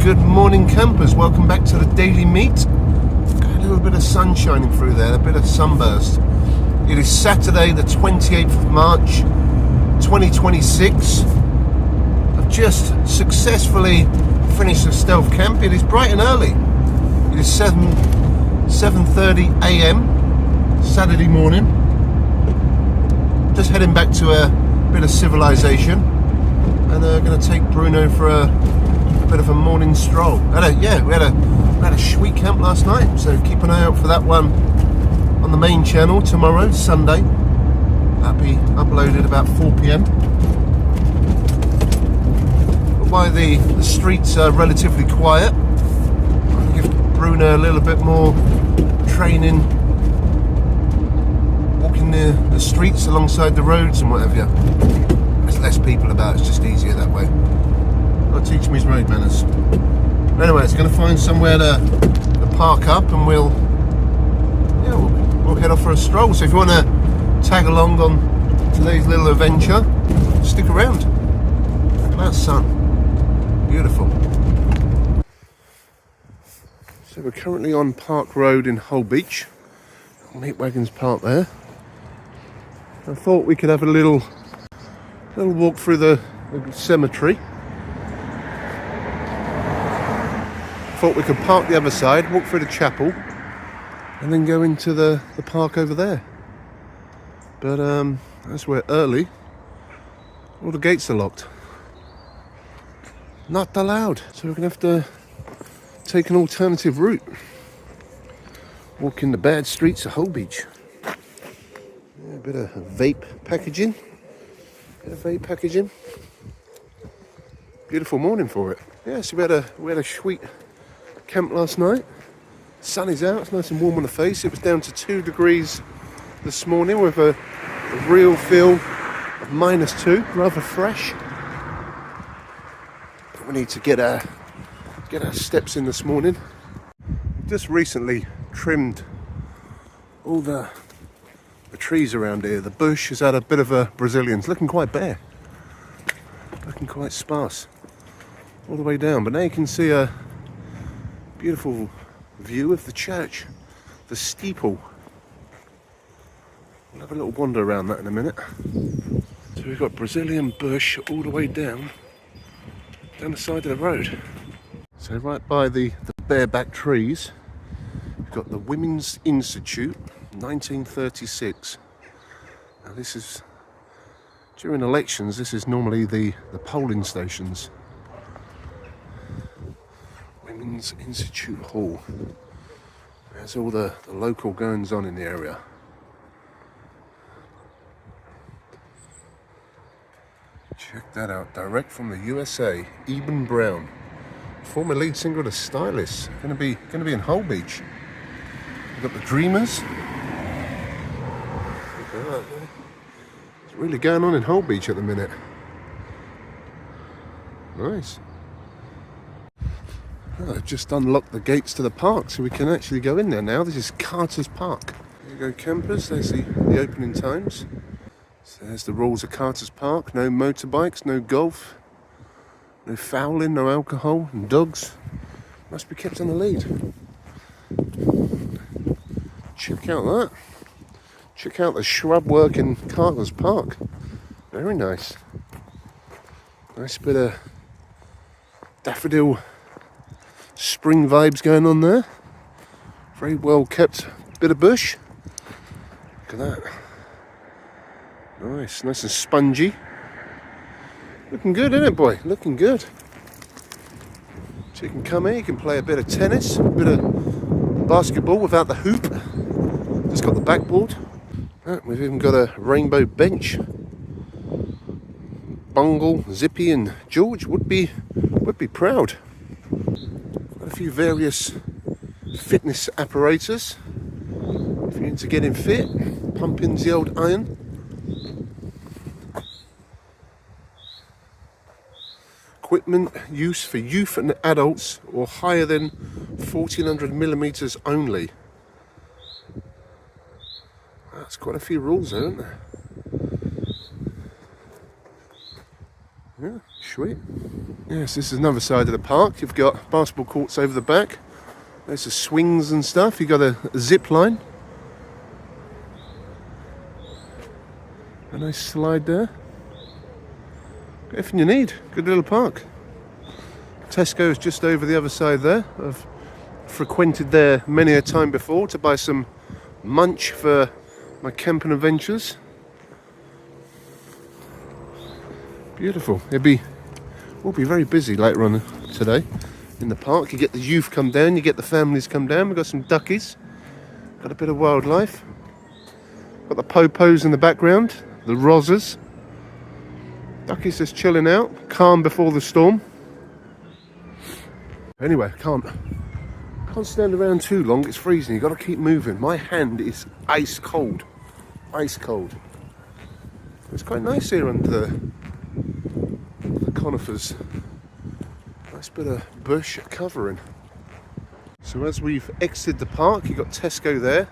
Good morning, campers. Welcome back to the Daily Meet. Got a little bit of sun shining through there, a bit of sunburst. It is Saturday the 28th of March 2026. I've just successfully finished the stealth camp. It is bright and early. It is 7:30 a.m. Saturday morning. Just heading back to a bit of civilization, and going to take Bruno for a bit of a morning stroll. We had a sweet camp last night, so keep an eye out for that one on the main channel tomorrow, Sunday. That'll be uploaded about 4 p.m. But while the streets are relatively quiet, I'll give Bruno a little bit more training, walking the streets alongside the roads and whatever. There's less people about, it's just easier that way. I'll teach him his road manners. Anyway, it's going to find somewhere to park up, and we'll head off for a stroll. So if you want to tag along on today's little adventure, stick around. Look at that sun, beautiful. So we're currently on Park Road in Holbeach. Meat wagon's parked there. I thought we could have a little walk through the cemetery. Thought we could park the other side, walk through the chapel, and then go into the park over there. But as we're early, all the gates are locked. Not allowed. So we're going to have to take an alternative route. Walk in the bad streets of Holbeach. Yeah, a bit of vape packaging. Beautiful morning for it. Yeah, so we had a sweet camp last night. Sun is out, it's nice and warm on the face. It was down to 2 degrees this morning with a real feel of -2, rather fresh. But we need to get our steps in this morning. Just recently trimmed all the trees around here. The bush has had a bit of a Brazilian. It's looking quite bare, looking quite sparse all the way down. But now you can see a beautiful view of the church, the steeple. We'll have a little wander around that in a minute. So we've got Brazilian bush all the way down the side of the road. So right by the bareback trees, we've got the Women's Institute, 1936. Now this is, during elections, this is normally the polling stations. Women's Institute Hall. There's all the local goings on in the area. Check that out, direct from the USA. Eben Brown, former lead singer of the Stylists, going to be in Holbeach. We've got the Dreamers. Look at that. It's really going on in Holbeach at the minute. Nice. I've just unlocked the gates to the park, so we can actually go in there now. This is Carter's Park. There you go, campers. There's the opening times. So there's the rules of Carter's Park. No motorbikes, no golf, no fouling, no alcohol, and dogs must be kept on the lead. Check out that. Check out the shrub work in Carter's Park. Very nice. Nice bit of daffodil spring vibes going on there. Very well kept bit of bush. Look at that. Nice and spongy. Looking good, isn't it, boy? Looking good. So you can come here, you can play a bit of tennis, a bit of basketball without the hoop. Just got the backboard. We've even got a rainbow bench. Bungle, Zippy and George would be proud. Got a few various fitness apparatus. If you're into getting fit, pumping the old iron. Equipment use for youth and adults or higher than 1400 millimeters only. That's quite a few rules there, isn't there? Yeah, sweet. Yes, this is another side of the park. You've got basketball courts over the back. There's the swings and stuff. You've got a zip line. A nice slide there. Got everything you need. Good little park. Tesco's just over the other side there. I've frequented there many a time before to buy some munch for my camping adventures. Beautiful. We'll be very busy later on today in the park. You get the youth come down, you get the families come down. We've got some duckies. Got a bit of wildlife. Got the popos in the background, the rozzers. Duckies just chilling out, calm before the storm. Anyway, can't stand around too long. It's freezing. You've got to keep moving. My hand is ice cold. Ice cold. It's quite nice here under the conifers. Nice bit of bush covering. So as we've exited the park, you've got Tesco there.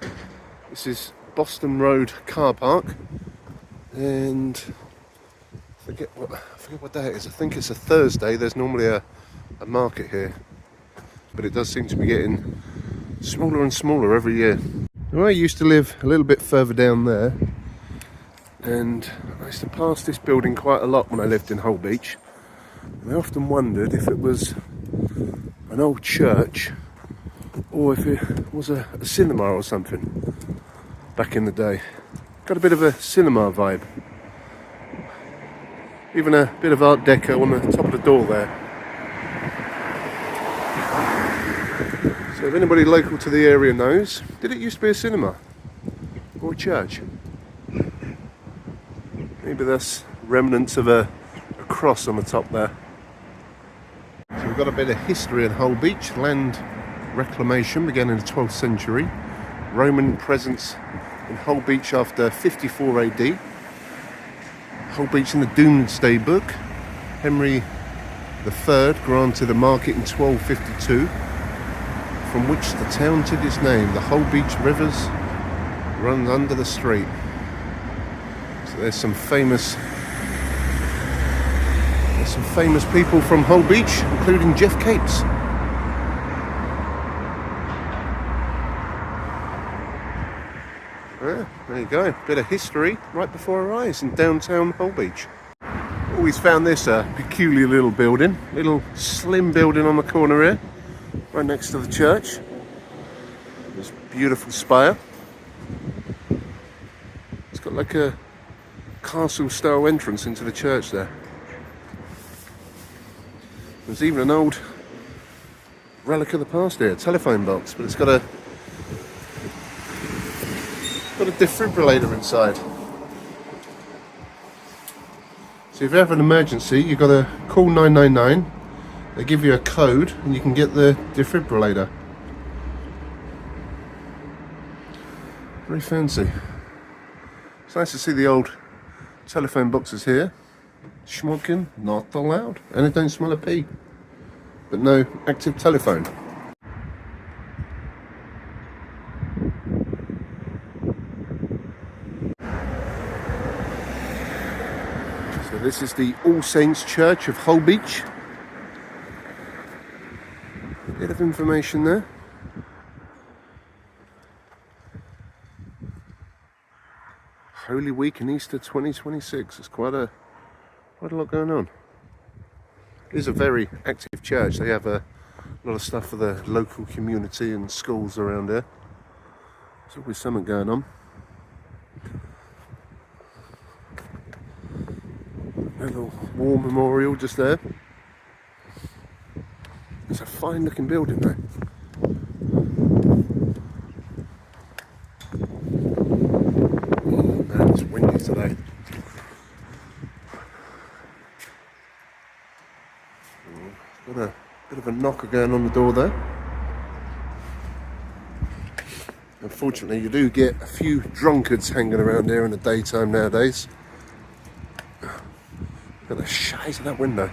This is Boston Road car park. And I forget what day it is. I think it's a Thursday. There's normally a market here. But it does seem to be getting smaller and smaller every year. Now, I used to live a little bit further down there, and I used to pass this building quite a lot when I lived in Holbeach. And I often wondered if it was an old church or if it was a cinema or something back in the day. Got a bit of a cinema vibe. Even a bit of Art Deco on the top of the door there. So if anybody local to the area knows, did it used to be a cinema? Or a church? Maybe that's remnants of a cross on the top there. So we've got a bit of history in Holbeach. Land reclamation began in the 12th century. Roman presence in Holbeach after 54 AD. Holbeach in the Domesday Book. Henry III granted a market in 1252. From which the town took its name. The Holbeach rivers run under the street. So there's some famous people from Holbeach, including Jeff Capes. Yeah, there you go. Bit of history right before our eyes in downtown Holbeach. Always found this a peculiar little building, little slim building on the corner here. Right next to the church. This beautiful spire. It's got like a castle style entrance into the church there. There's even an old relic of the past here, a telephone box, but it's got a defibrillator inside. So if you have an emergency, you've got to call 999. They give you a code and you can get the defibrillator. Very fancy. It's nice to see the old telephone boxes here. Smoking not allowed. And it don't smell of pee. But no active telephone. So this is the All Saints Church of Holbeach. Bit of information there. Holy Week and Easter 2026. It's quite a lot going on. It is a very active church. They have a lot of stuff for the local community and schools around here. There's always something going on. A little war memorial just there. It's a fine looking building though. Oh man, it's windy today. Got a bit of a knocker going on the door there. Unfortunately, you do get a few drunkards hanging around here in the daytime nowadays. Look at the size of that window.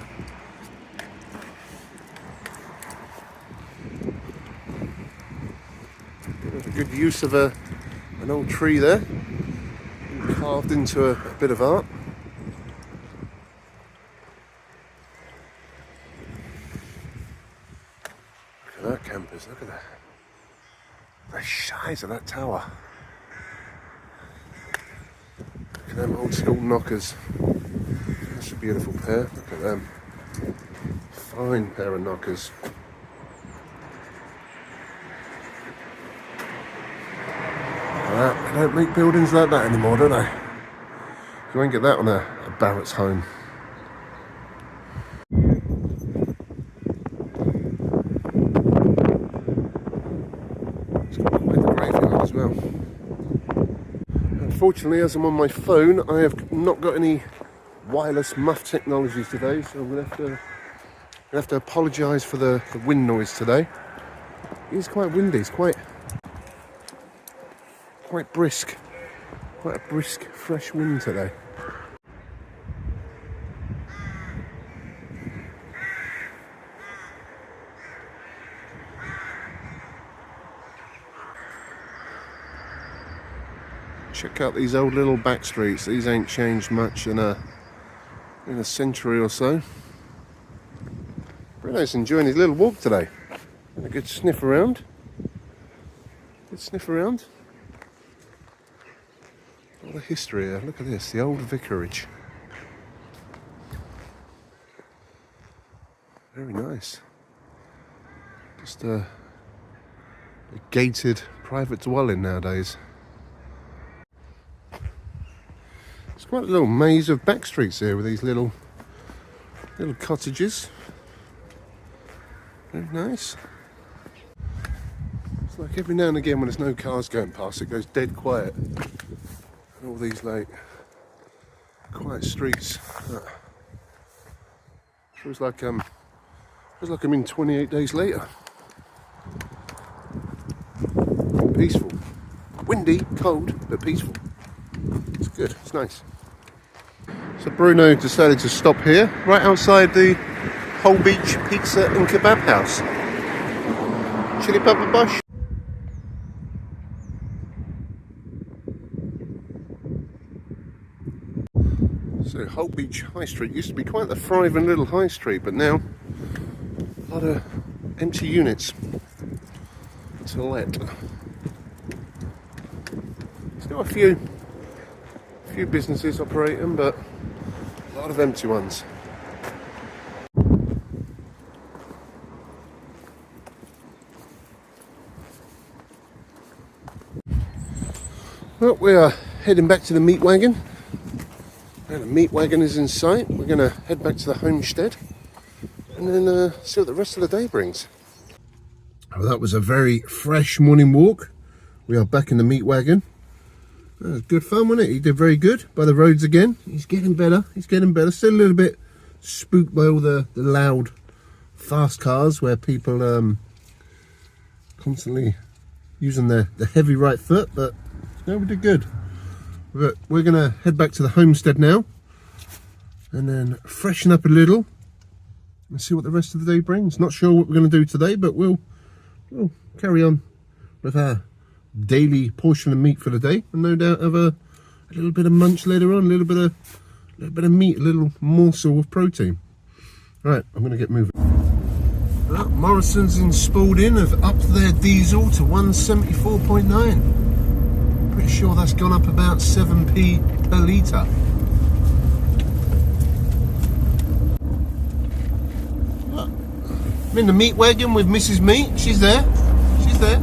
Good use of an old tree there, carved into a bit of art. that, campers. Look at that. The size of that tower. Look at them old school knockers. That's a beautiful pair. Look at them. Fine pair of knockers. They don't make buildings like that anymore, do they? You won't get that on a Barrett's home. It's got quite the graveyard as well. Unfortunately, as I'm on my phone, I have not got any wireless muff technologies today, so I'm going to have to apologise for the wind noise today. It is quite windy. It's quite brisk. Quite a brisk, fresh wind today. Check out these old little back streets. These ain't changed much in a century or so. Bruno's enjoying his little walk today. And a good sniff around. Good sniff around. All the history here. Look at this, the old vicarage. Very nice. Just a gated private dwelling nowadays. It's quite a little maze of back streets here with these little cottages. Very nice. It's like every now and again when there's no cars going past, it goes dead quiet. And all these like quiet streets. Feels like I'm in 28 days later. Peaceful. Windy, cold, but peaceful. It's good, it's nice. So Bruno decided to stop here, right outside the Holbeach Pizza and Kebab House. Chili pepper bush. So Holbeach High Street used to be quite the thriving little high street, but now a lot of empty units to let. Still a few businesses operating, but a lot of empty ones. Well, we are heading back to the meat wagon. And the meat wagon is in sight. We're going to head back to the homestead and then see what the rest of the day brings. Well, that was a very fresh morning walk. We are back in the meat wagon. That was good fun, wasn't it? He did very good by the roads again. He's getting better. He's getting better. Still a little bit spooked by all the loud, fast cars where people constantly using the heavy right foot. But no, we did good. But we're going to head back to the homestead now and then freshen up a little and see what the rest of the day brings. Not sure what we're going to do today, but we'll carry on with our daily portion of meat for the day, and no doubt have a little bit of munch later on, a little bit of meat, a little morsel of protein. Right, I'm going to get moving. Well, Morrison's in Spalding have upped their diesel to 174.9. Pretty sure that's gone up about 7p per litre. I'm in the meat wagon with Mrs. Meat. She's there. She's there.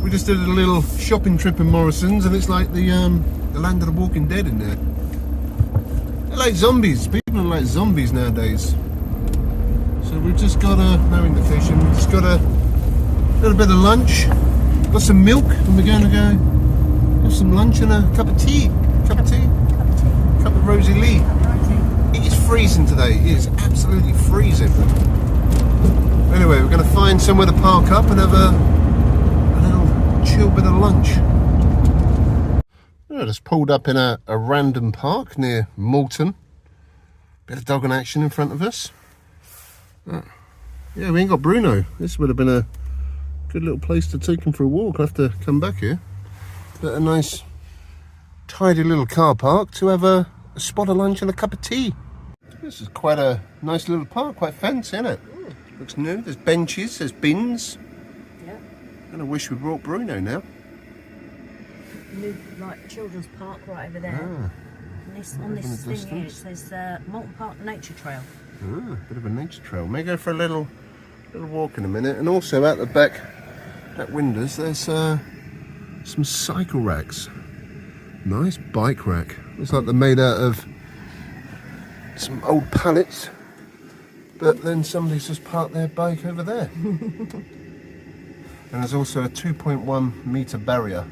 We just did a little shopping trip in Morrison's, and it's like the land of the walking dead in there. They're like zombies. People are like zombies nowadays. So we've just got no indication. We've just got a little bit of lunch, got some milk, and we're going to go have some lunch and a cup of tea. Cup of Rosie Lee. It is freezing today. It is absolutely freezing. Anyway, we're going to find somewhere to park up and have a little chill bit of lunch. I just pulled up in a random park near Moulton. Bit of dog and action in front of us. Yeah, we ain't got Bruno. This would have been a good little place to take him for a walk. I'll have to come back here. But a nice, tidy little car park to have a spot of lunch and a cup of tea. This is quite a nice little park, quite fancy, isn't it? Looks new. There's benches, there's bins. Yeah. And I wish we brought Bruno now. New like children's park right over there. And this, on in this the thing here it distance. says Moulton Park Nature Trail. Bit of a nature trail. May go for a little walk in a minute. And also out the back windows there's some cycle racks. Nice bike rack. Looks like they're made out of some old pallets, but then somebody's just parked their bike over there. And there's also a 2.1 metre barrier.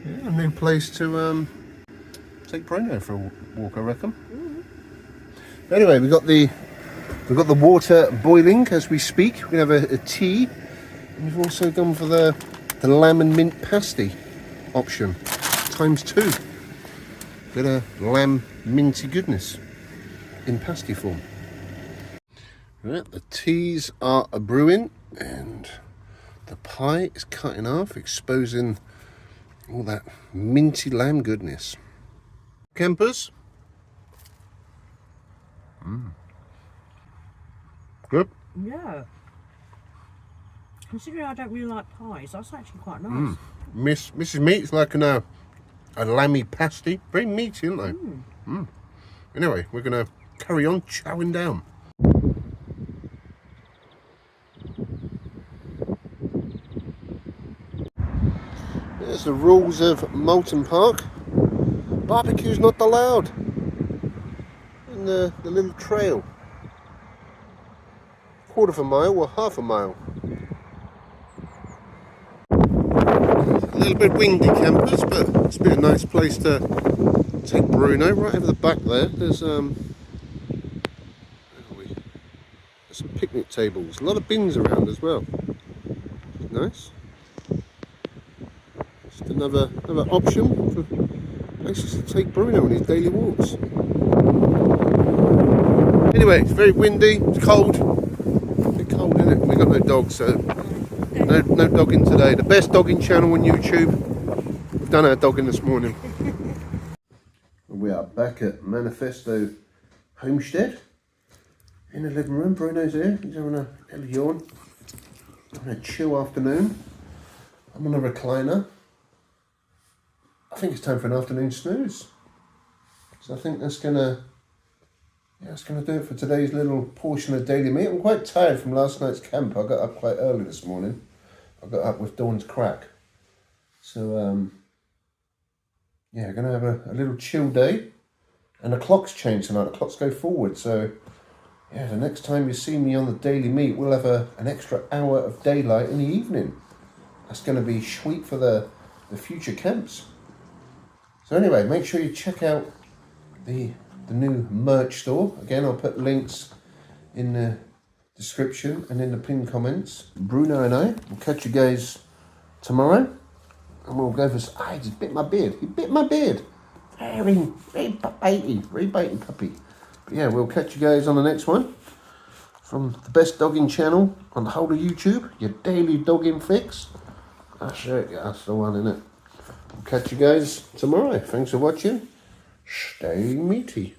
Yeah, a new place to take Bruno for a walk, I reckon. Anyway, we've got the water boiling as we speak. We're gonna have a tea. And we've also gone for the lamb and mint pasty option, ×2. Bit of lamb minty goodness in pasty form. Right, the teas are a brewing and the pie is cutting off, exposing all that minty lamb goodness. Campers? Good? Yeah. Considering I don't really like pies, that's actually quite nice. Mrs. Meat's like a lammy pasty. Very meaty, isn't they? Anyway, we're going to carry on chowing down. There's the rules of Moulton Park. Barbecue's not allowed in the little trail. Quarter of a mile or half a mile. A little bit windy, campers, but it's been a nice place to take Bruno. Right over the back there's some picnic tables, a lot of bins around as well. Nice. Just another option for places to take Bruno on his daily walks. Anyway, it's very windy, it's cold. A bit cold, isn't it? We've got no dogs, so no dogging today. The best dogging channel on YouTube. We've done our dogging this morning. We are back at Manifesto Homestead. In the living room, Bruno's here. He's having a little yawn. Having a chill afternoon. I'm on a recliner. I think it's time for an afternoon snooze. So I think that's gonna do it for today's little portion of daily meat. I'm quite tired from last night's camp. I got up quite early this morning. I got up with dawn's crack. So yeah, gonna have a little chill day. And the clocks change tonight. The clocks go forward, so yeah, the next time you see me on the daily meat, we'll have an extra hour of daylight in the evening. That's going to be sweet for the future camps. So anyway, make sure you check out the new merch store. Again, I'll put links in the description and in the pinned comments. Bruno and I will catch you guys tomorrow. And we'll go for... he just bit my beard. He bit my beard. Very biting puppy. But yeah, we'll catch you guys on the next one. From the best dogging channel on the whole of YouTube. Your daily dogging fix. That's it. That's the one, innit? We'll catch you guys tomorrow. Thanks for watching. Stay meaty.